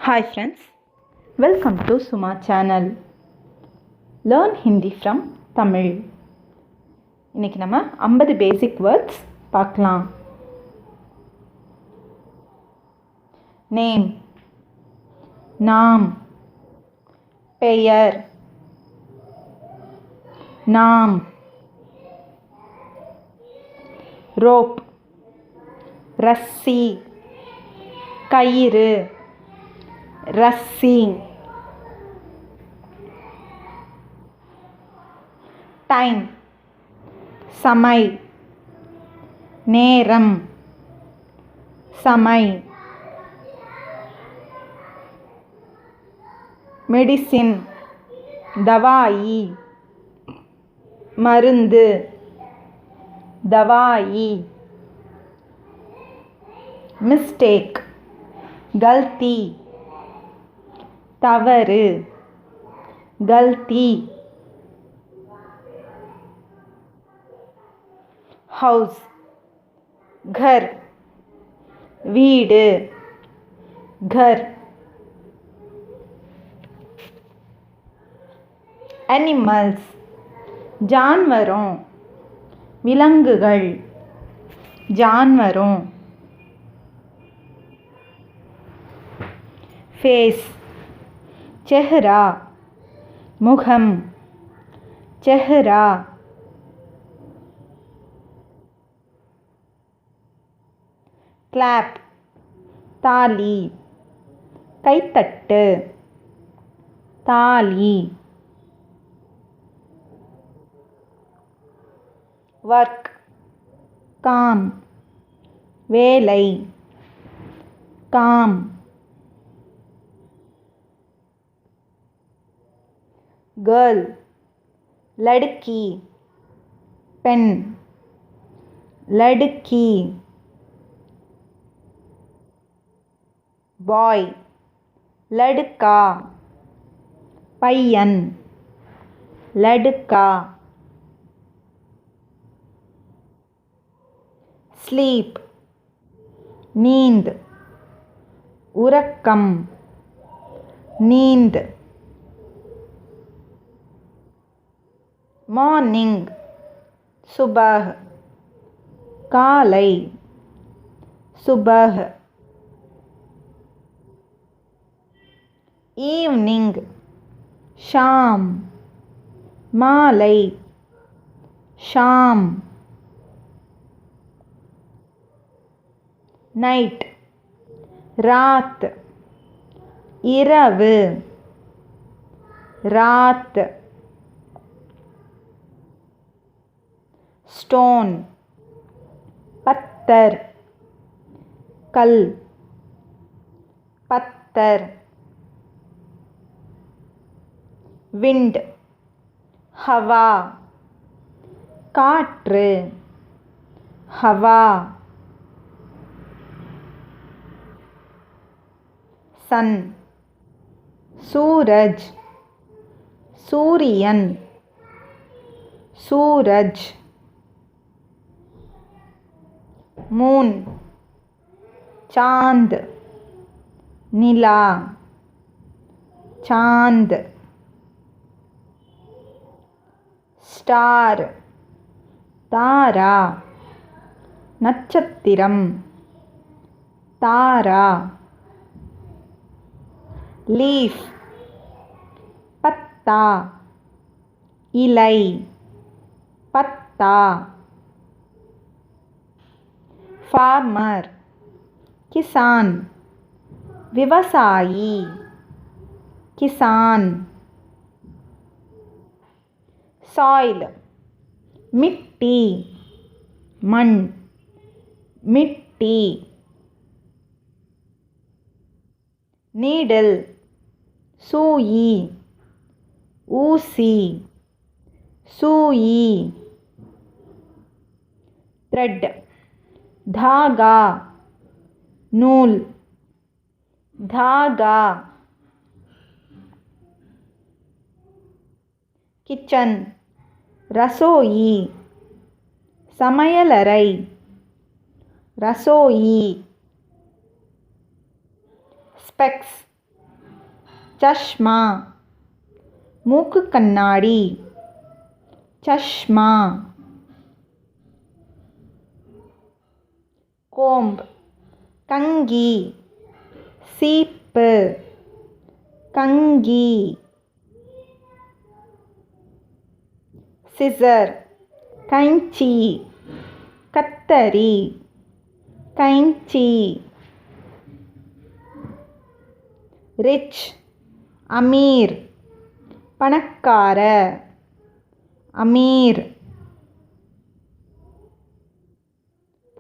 Hi friends, welcome to Suma channel. Learn Hindi from Tamil. இன்னைக்கு நம்ம 50 பேசிக் words பார்க்கலாம். Name, நாம், பெயர், நாம். ரோப், ரஸ்ஸி, கயிறு, ரஸ்ஸி. டைம், சமை, நேரம், சமை. மெடிசின், தவாயி, மருந்து, தவாயி. மிஸ்டேக், கல்தி, தவறு, கல்தி. ஹவுஸ், घर, வீடு, घर. அனிமல்ஸ், ஜான்வரோं, விலங்குகள், ஜான்வரோं. फेस, चेहरा, मुखम, चेहरा. क्लैप, ताली, கைத்தட்டு, தாலி. वर्क, काम, வேலை, काम. गर्ल, लड़की, பெண், लड़की. बॉय, लड़का, பையன், लड़का. स्लीप, नींद, உறக்கம், नींद. मॉर्निंग, सुबह, काலை, सुबह. ஈவ்னிங், शाम, மாலை, शाम. नाइट, रात, இரவு, रात. स्टोन, पत्थर, कल, पत्थर. विंड, हवा, காற்று, हवा. सन, सूरज, सूரியன், सूरज. मून, चांद, निला, चांद. स्टार, तारा, நட்சத்திரம், तारा. लीफ, पत्ता, इலை, पत्ता. फार्मर, किसान, விவசாயி, किसान. सॉइल, मिट्टी, मண், मिट्टी. नीडल, सुई, ஊசி, सुई. थ्रेड, धागा, नूल, धागा. किचन, रसोई, சமையலறை, ரசோயி. ஸ்பெக்ஸ், சஷ்மா மூக்கு கண்ணாடி சஷ்மா. கோம்ப் கங்கி சீப்பு கங்கி. சிசர் கைஞ்சி கத்தரி கைஞ்சி. ரிச் அமீர் பணக்கார அமீர்.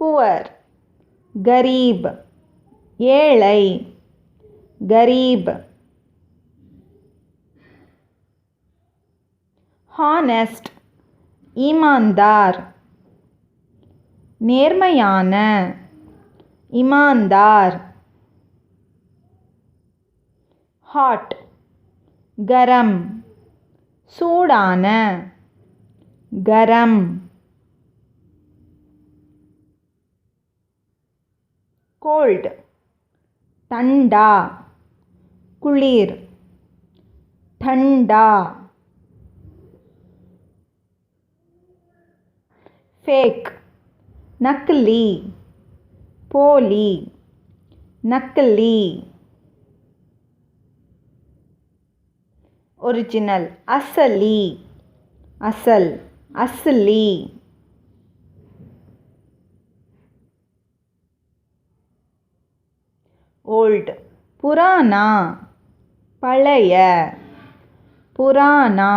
புவர் கரீப் ஏழை கரீப். ஹானஸ்ட் ஈமான்தார் நேர்மையான ஈமான்தார். ஹாட் கரம் சூடான கரம். கோல்ட் தண்டா குளிர் தண்டா. ஃபேக் நக்கலி போலி நக்கலி. ஒரிஜினல் அசலி அசல் அஸ்லி. ஓல்ட் புராணா பழைய புராணா.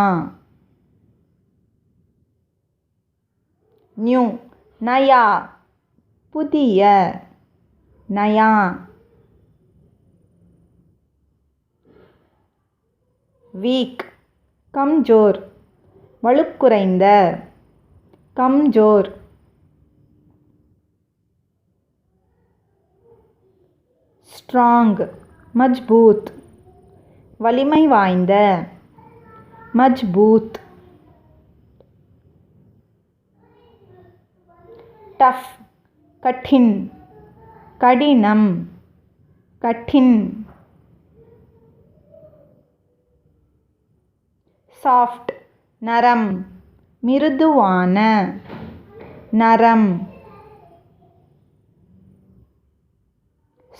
நியூ நயா புதிய நயா. வீக் கம்ஜோர் வலுக்குறைந்த கம்ஜோர். ஸ்ட்ராங் மஜ்பூத் வலிமை வாய்ந்த மஜ்பூத். டஃப் கঠিன் கடினம் கঠিன். சாஃப்ட் நரம் மிருதுவான நரம்.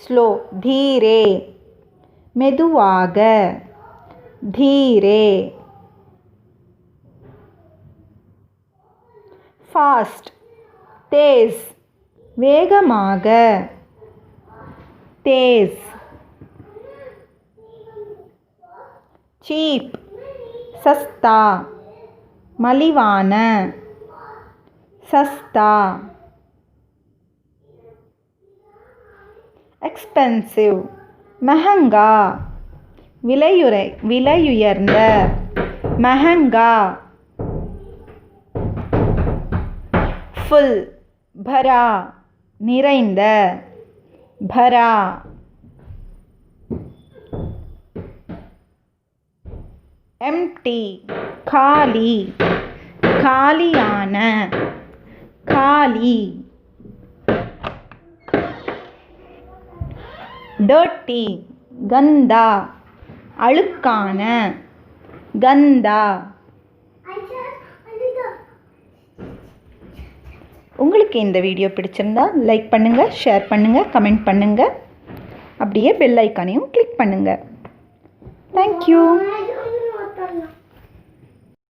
ஸ்லோ தீரே மெதுவாக தீரே. ஃபாஸ்ட் தேஸ் வேகமாக தேஸ். சீப் சஸ்தா மலிவான சஸ்தா. எக்ஸ்பென்சிவ் மெஹங்கா விலையுயர்ந்த மெஹங்கா. ஃபுல் பரா நிறைந்த பரா. எம்டி காலி காலியான காலி. டர்ட்டி கந்தா அழுக்கான கந்தா. உங்களுக்கு இந்த வீடியோ பிடிச்சிருந்தா லைக் பண்ணுங்கள், ஷேர் பண்ணுங்கள், கமெண்ட் பண்ணுங்கள். அப்படியே பெல் ஐக்கானையும் கிளிக் பண்ணுங்கள். தேங்க்யூ.